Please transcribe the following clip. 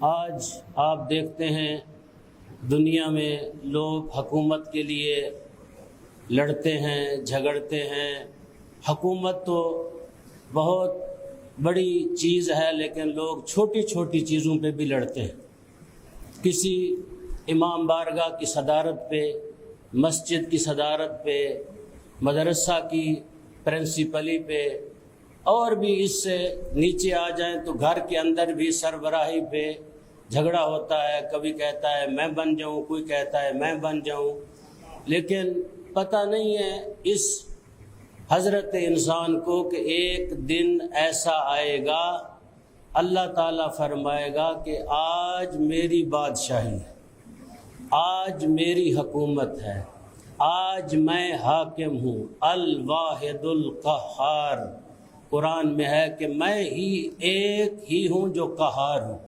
आज आप देखते हैं दुनिया में लोग हुकूमत के लिए लड़ते हैं, झगड़ते हैं। हुकूमत तो बहुत बड़ी चीज़ है, लेकिन लोग छोटी छोटी चीज़ों पे भी लड़ते हैं। किसी इमाम बारगाह की सदारत पे, मस्जिद की सदारत पे, मदरसा की प्रिंसिपली पे, और भी इससे नीचे आ जाएं तो घर के अंदर भी सरबराही पे झगड़ा होता है। कभी कहता है मैं बन जाऊं, कोई कहता है मैं बन जाऊं। लेकिन पता नहीं है इस हज़रत इंसान को कि एक दिन ऐसा आएगा, अल्लाह ताला फरमाएगा कि आज मेरी बादशाही है, आज मेरी हुकूमत है, आज मैं हाकिम हूँ, अल वाहिदुल क़हार। कुरान में है कि मैं ही एक ही हूँ जो क़हार हूँ।